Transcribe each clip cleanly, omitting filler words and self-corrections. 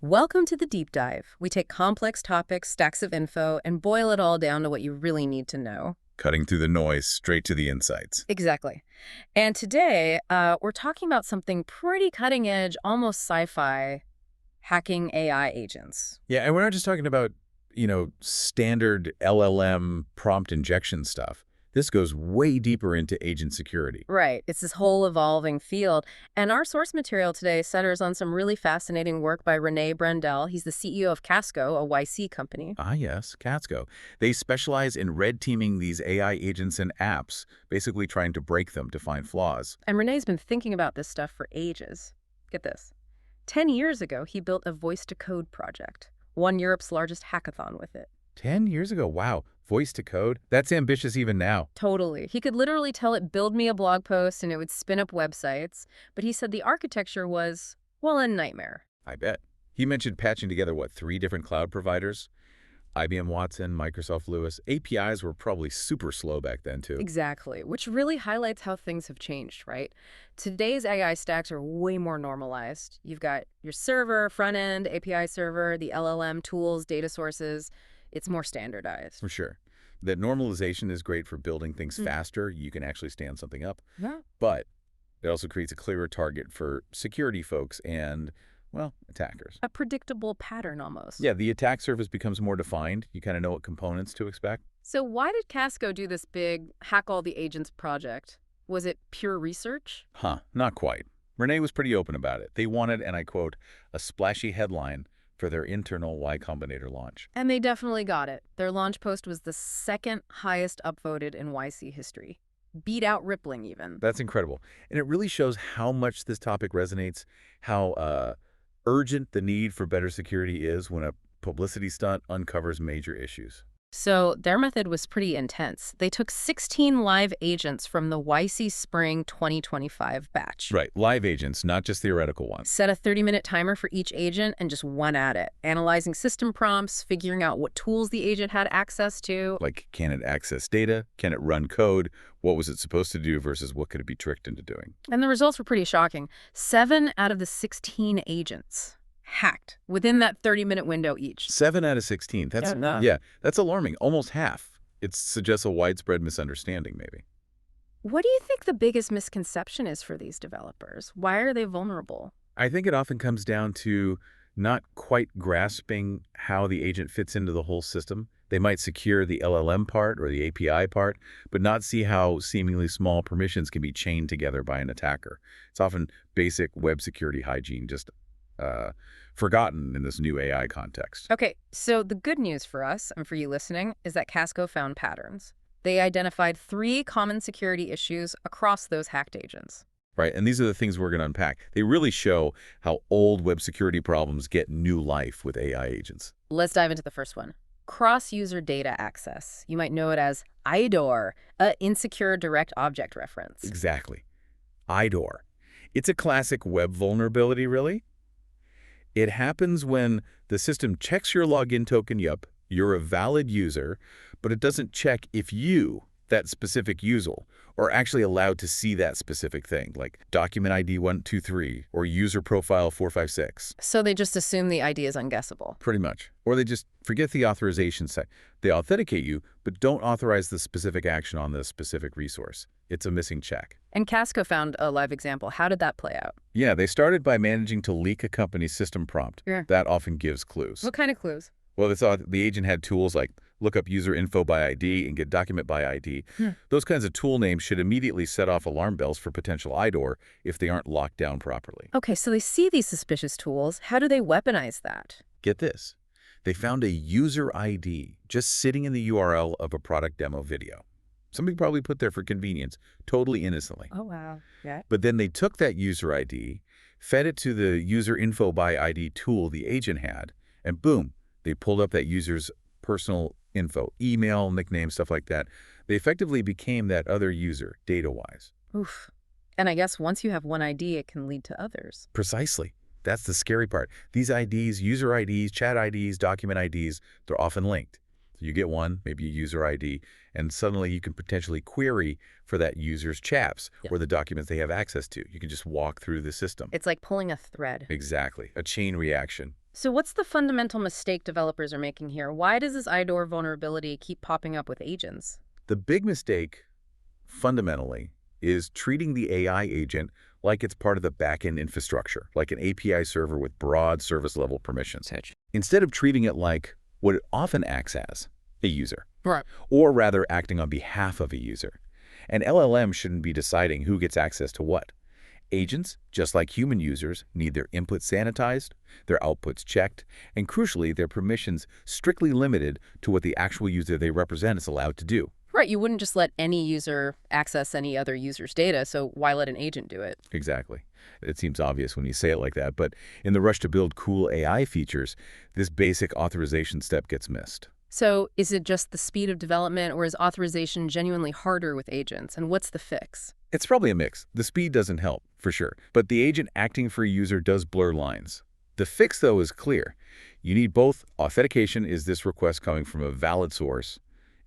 Welcome to the deep dive. We take complex topics, stacks of info, and boil it all down to what you really need to know. Cutting through the noise straight to the insights. Exactly. And today, we're talking about something pretty cutting edge, almost sci-fi, hacking AI agents. Yeah, and we're not just talking about, standard LLM prompt injection stuff. This goes way deeper into agent security. Right. It's this whole evolving field. And our source material today centers on some really fascinating work by Rene Brendel. He's the CEO of Casco, a YC company. Ah, yes, Catsko. They specialize in red teaming these AI agents and apps, basically trying to break them to find flaws. And Rene's been thinking about this stuff for ages. Get this. 10 years ago, he built a voice-to-code project, won Europe's largest hackathon with it. 10 years ago, wow, voice to code? That's ambitious even now. Totally. He could literally tell it, build me a blog post, and it would spin up websites. But he said the architecture was, well, a nightmare. I bet. He mentioned patching together, what, 3 different cloud providers? IBM Watson, Microsoft Lewis. APIs were probably super slow back then, too. Exactly, which really highlights how things have changed, right? Today's AI stacks are way more normalized. You've got your server, front-end, API server, the LLM tools, data sources. It's more standardized. For sure. That normalization is great for building things faster. You can actually stand something up. Yeah. But it also creates a clearer target for security folks and, well, attackers. A predictable pattern almost. Yeah, the attack surface becomes more defined. You kind of know what components to expect. So why did Casco do this big hack all the agents project? Was it pure research? Not quite. Renee was pretty open about it. They wanted, and I quote, a splashy headline for their internal Y Combinator launch. And they definitely got it. Their launch post was the second highest upvoted in YC history. Beat out Rippling even. That's incredible. And it really shows how much this topic resonates, how urgent the need for better security is when a publicity stunt uncovers major issues. So their method was pretty intense. They took 16 live agents from the YC Spring 2025 batch. Right, live agents, not just theoretical ones. Set a 30-minute timer for each agent and just went at it, analyzing system prompts, figuring out what tools the agent had access to. Like, can it access data? Can it run code? What was it supposed to do versus what could it be tricked into doing? And the results were pretty shocking. 7 out of the 16 agents hacked within that 30-minute window each. 7 out of 16. That's alarming. Almost half. It suggests a widespread misunderstanding, maybe. What do you think the biggest misconception is for these developers? Why are they vulnerable? I think it often comes down to not quite grasping how the agent fits into the whole system. They might secure the LLM part or the API part, but not see how seemingly small permissions can be chained together by an attacker. It's often basic web security hygiene, just forgotten in this new AI context. Okay, so the good news for us, and for you listening, is that Casco found patterns. They identified 3 common security issues across those hacked agents. Right, and these are the things we're going to unpack. They really show how old web security problems get new life with AI agents. Let's dive into the first one. Cross-user data access. You might know it as IDOR, a insecure direct object reference. Exactly. IDOR. It's a classic web vulnerability, really. It happens when the system checks your login token, yup, you're a valid user, but it doesn't check if you, that specific user, are actually allowed to see that specific thing, like document ID 123 or user profile 456. So they just assume the ID is unguessable. Pretty much. Or they just forget the authorization set. They authenticate you, but don't authorize the specific action on the specific resource. It's a missing check. And Casco found a live example. How did that play out? Yeah, they started by managing to leak a company's system prompt. Yeah. That often gives clues. What kind of clues? Well, they saw the agent had tools like look up user info by ID and get document by ID. Those kinds of tool names should immediately set off alarm bells for potential IDOR if they aren't locked down properly. Okay, so they see these suspicious tools. How do they weaponize that? Get this. They found a user ID just sitting in the URL of a product demo video. Somebody probably put there for convenience, totally innocently. Oh, wow. Yeah. But then they took that user ID, fed it to the user info by ID tool the agent had, and boom, they pulled up that user's personal info, email, nickname, stuff like that. They effectively became that other user, data-wise. Oof. And I guess once you have one ID, it can lead to others. Precisely. That's the scary part. These IDs, user IDs, chat IDs, document IDs, they're often linked. So you get one, maybe a user ID, and suddenly you can potentially query for that user's chats or the documents they have access to. You can just walk through the system. It's like pulling a thread. Exactly. A chain reaction. So what's the fundamental mistake developers are making here? Why does this IDOR vulnerability keep popping up with agents? The big mistake, fundamentally, is treating the AI agent like it's part of the backend infrastructure, like an API server with broad service-level permissions, Such. instead of treating it like what it often acts as, a user, Right. or rather acting on behalf of a user. An LLM shouldn't be deciding who gets access to what. Agents, just like human users, need their inputs sanitized, their outputs checked, and crucially, their permissions strictly limited to what the actual user they represent is allowed to do. Right, you wouldn't just let any user access any other user's data, so why let an agent do it? Exactly. It seems obvious when you say it like that, but in the rush to build cool AI features, this basic authorization step gets missed. So is it just the speed of development, or is authorization genuinely harder with agents? And what's the fix? It's probably a mix. The speed doesn't help, for sure, but the agent acting for a user does blur lines. The fix, though, is clear. You need both authentication, is this request coming from a valid source,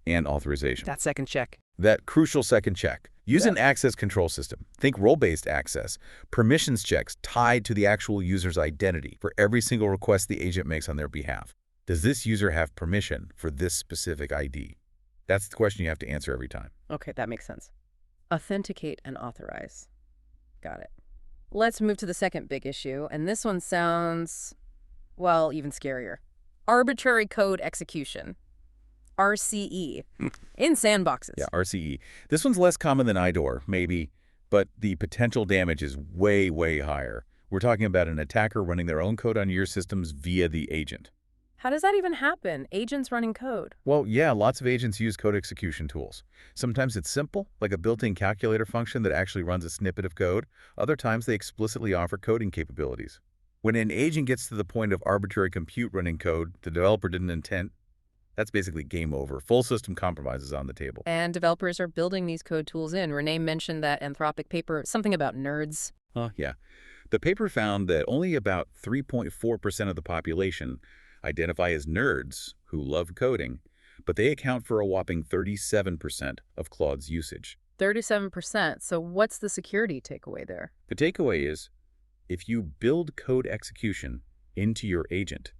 and authorization. That second check. That crucial second check. Use Yeah. an access control system. Think role-based access. Permissions checks tied to the actual user's identity for every single request the agent makes on their behalf. Does this user have permission for this specific ID? That's the question you have to answer every time. Okay, that makes sense. Authenticate and authorize. Got it. Let's move to the second big issue, and this one sounds, well, even scarier. Arbitrary code execution. RCE. In sandboxes. Yeah, RCE. This one's less common than IDOR, maybe, but the potential damage is way, way higher. We're talking about an attacker running their own code on your systems via the agent. How does that even happen? Agents running code. Well, yeah, lots of agents use code execution tools. Sometimes it's simple, like a built-in calculator function that actually runs a snippet of code. Other times they explicitly offer coding capabilities. When an agent gets to the point of arbitrary compute running code the developer didn't intend, that's basically game over. Full system compromise is on the table. And developers are building these code tools in. Renee mentioned that Anthropic paper, something about nerds. Yeah. The paper found that only about 3.4% of the population identify as nerds who love coding, but they account for a whopping 37% of Claude's usage. 37%. So what's the security takeaway there? The takeaway is, if you build code execution into your agent,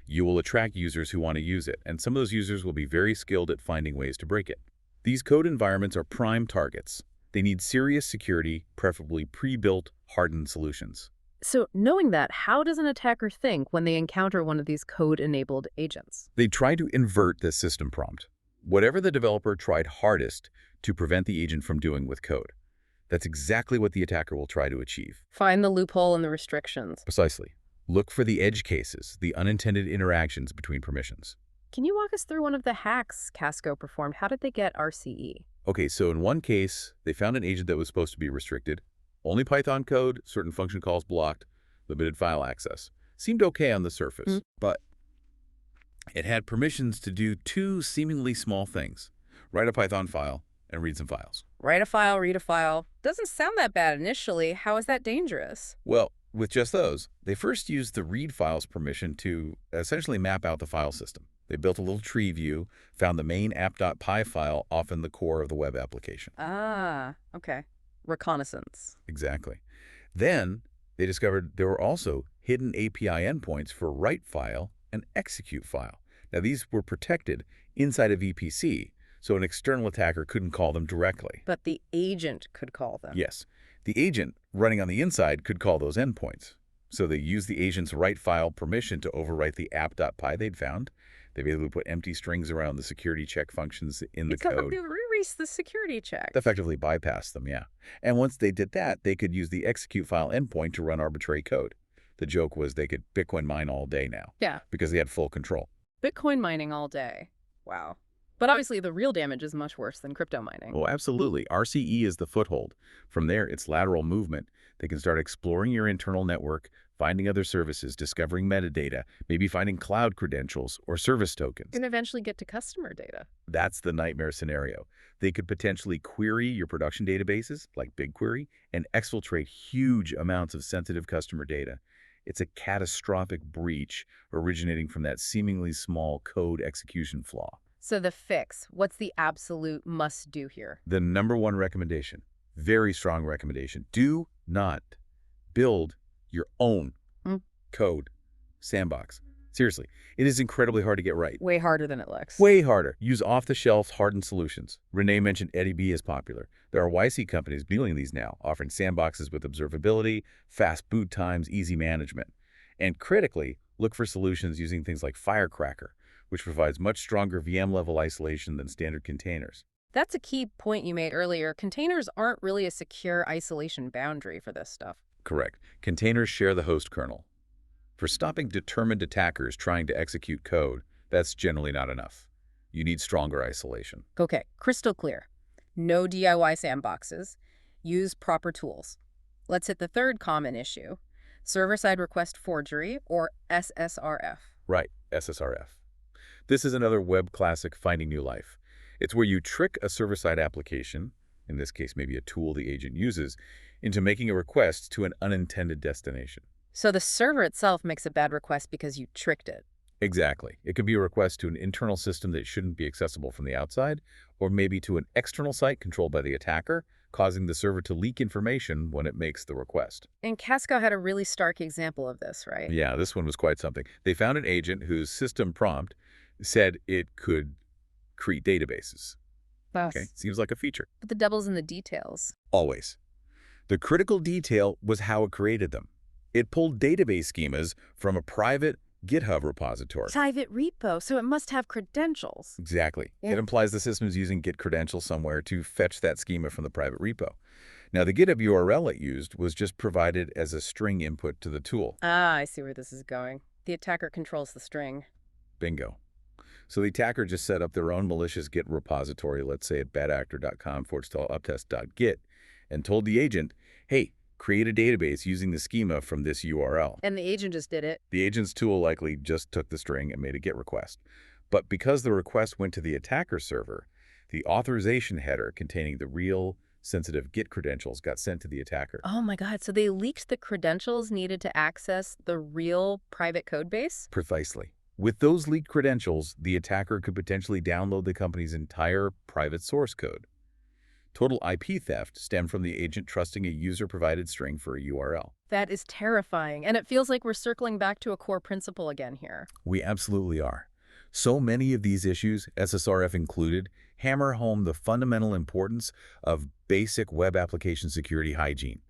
you will attract users who want to use it, and some of those users will be very skilled at finding ways to break it. These code environments are prime targets. They need serious security, preferably pre-built, hardened solutions. So knowing that, how does an attacker think when they encounter one of these code-enabled agents? They try to invert the system prompt. Whatever the developer tried hardest to prevent the agent from doing with code. That's exactly what the attacker will try to achieve. Find the loophole in the restrictions. Precisely. Look for the edge cases, the unintended interactions between permissions. Can you walk us through one of the hacks Casco performed? How did they get RCE? Okay, so in one case, they found an agent that was supposed to be restricted. Only Python code, certain function calls blocked, limited file access. Seemed okay on the surface, but it had permissions to do two seemingly small things. Write a Python file and read some files. Write a file, read a file. Doesn't sound that bad initially. How is that dangerous? Well, with just those, they first used the read files permission to essentially map out the file system. They built a little tree view, found the main app.py file often the core of the web application. Ah, okay. Reconnaissance. Exactly. Then they discovered there were also hidden API endpoints for write file and execute file. Now these were protected inside a VPC, so an external attacker couldn't call them directly. But the agent could call them. Yes. The agent running on the inside could call those endpoints. So they used the agent's write file permission to overwrite the app.py they'd found. They basically put empty strings around the security check functions in the code. They erased the security check. Effectively bypassed them, yeah. And once they did that, they could use the execute file endpoint to run arbitrary code. The joke was they could Bitcoin mine all day now. Yeah. Because they had full control. Bitcoin mining all day. Wow. But obviously the real damage is much worse than crypto mining. Oh, absolutely. RCE is the foothold. From there, it's lateral movement. They can start exploring your internal network, finding other services, discovering metadata, maybe finding cloud credentials or service tokens. And eventually get to customer data. That's the nightmare scenario. They could potentially query your production databases, like BigQuery, and exfiltrate huge amounts of sensitive customer data. It's a catastrophic breach originating from that seemingly small code execution flaw. So the fix, what's the absolute must-do here? The number one recommendation, very strong recommendation, do not build your own code sandbox. Seriously, it is incredibly hard to get right. Way harder than it looks. Way harder. Use off-the-shelf hardened solutions. Renee mentioned Eddie B is popular. There are YC companies building these now, offering sandboxes with observability, fast boot times, easy management. And critically, look for solutions using things like Firecracker, which provides much stronger VM-level isolation than standard containers. That's a key point you made earlier. Containers aren't really a secure isolation boundary for this stuff. Correct. Containers share the host kernel. For stopping determined attackers trying to execute code, that's generally not enough. You need stronger isolation. Okay, crystal clear. No DIY sandboxes. Use proper tools. Let's hit the third common issue, server-side request forgery, or SSRF. Right, SSRF. This is another web classic finding new life. It's where you trick a server-side application, in this case maybe a tool the agent uses, into making a request to an unintended destination. So the server itself makes a bad request because you tricked it. Exactly. It could be a request to an internal system that shouldn't be accessible from the outside, or maybe to an external site controlled by the attacker, causing the server to leak information when it makes the request. And Casco had a really stark example of this, right? Yeah, this one was quite something. They found an agent whose system prompt said it could create databases. Okay, Yes. seems like a feature. But the devil's in the details. Always. The critical detail was how it created them. It pulled database schemas from a private GitHub repository. Private repo, so it must have credentials. Exactly. Yeah. It implies the system is using Git credentials somewhere to fetch that schema from the private repo. Now, the GitHub URL it used was just provided as a string input to the tool. Ah, I see where this is going. The attacker controls the string. Bingo. So the attacker just set up their own malicious Git repository, let's say at badactor.com/uptest.git, and told the agent, hey, create a database using the schema from this URL. And the agent just did it. The agent's tool likely just took the string and made a GET request. But because the request went to the attacker server, the authorization header containing the real sensitive Git credentials got sent to the attacker. Oh my God, so they leaked the credentials needed to access the real private code base? Precisely. With those leaked credentials, the attacker could potentially download the company's entire private source code. Total IP theft stemmed from the agent trusting a user-provided string for a URL. That is terrifying, and it feels like we're circling back to a core principle again here. We absolutely are. So many of these issues, SSRF included, hammer home the fundamental importance of basic web application security hygiene.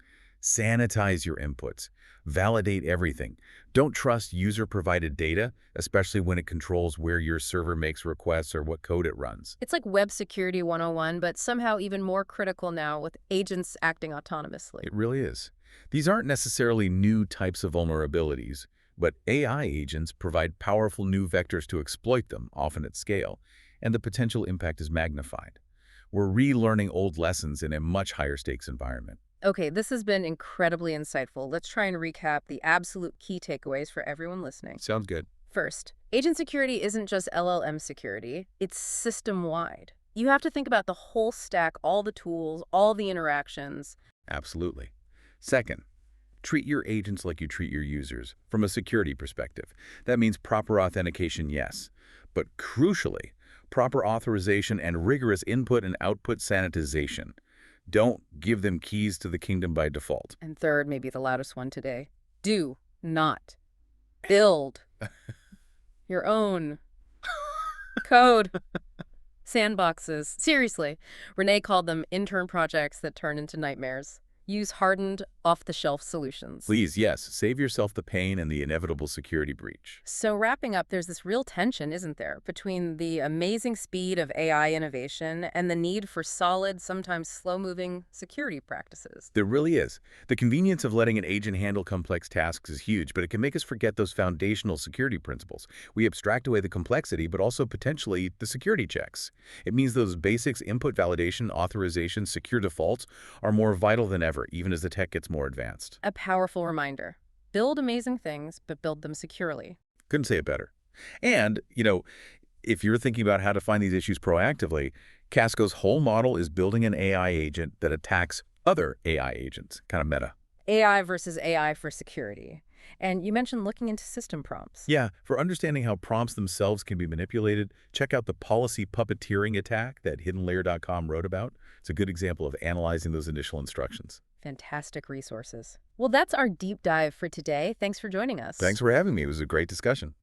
Sanitize your inputs. Validate everything. Don't trust user-provided data, especially when it controls where your server makes requests or what code it runs. It's like web security 101, but somehow even more critical now with agents acting autonomously. It really is. These aren't necessarily new types of vulnerabilities, but AI agents provide powerful new vectors to exploit them, often at scale, and the potential impact is magnified. We're relearning old lessons in a much higher stakes environment. Okay, this has been incredibly insightful. Let's try and recap the absolute key takeaways for everyone listening. Sounds good. First, agent security isn't just LLM security, it's system-wide. You have to think about the whole stack, all the tools, all the interactions. Absolutely. Second, treat your agents like you treat your users from a security perspective. That means proper authentication, yes, but crucially, proper authorization and rigorous input and output sanitization. Don't give them keys to the kingdom by default. And third, maybe the loudest one today, do not build your own code sandboxes. Seriously, Renee called them intern projects that turn into nightmares. Use hardened, off-the-shelf solutions. Please, yes, save yourself the pain and the inevitable security breach. So wrapping up, there's this real tension, isn't there, between the amazing speed of AI innovation and the need for solid, sometimes slow-moving security practices. There really is. The convenience of letting an agent handle complex tasks is huge, but it can make us forget those foundational security principles. We abstract away the complexity, but also potentially the security checks. It means those basics, input validation, authorization, secure defaults, are more vital than ever, even as the tech gets more advanced. A powerful reminder. Build amazing things, but build them securely. Couldn't say it better. And, if you're thinking about how to find these issues proactively, Casco's whole model is building an AI agent that attacks other AI agents, kind of meta. AI versus AI for security. And you mentioned looking into system prompts. Yeah, for understanding how prompts themselves can be manipulated, check out the policy puppeteering attack that hiddenlayer.com wrote about. It's a good example of analyzing those initial instructions. Fantastic resources. Well, that's our deep dive for today. Thanks for joining us. Thanks for having me. It was a great discussion.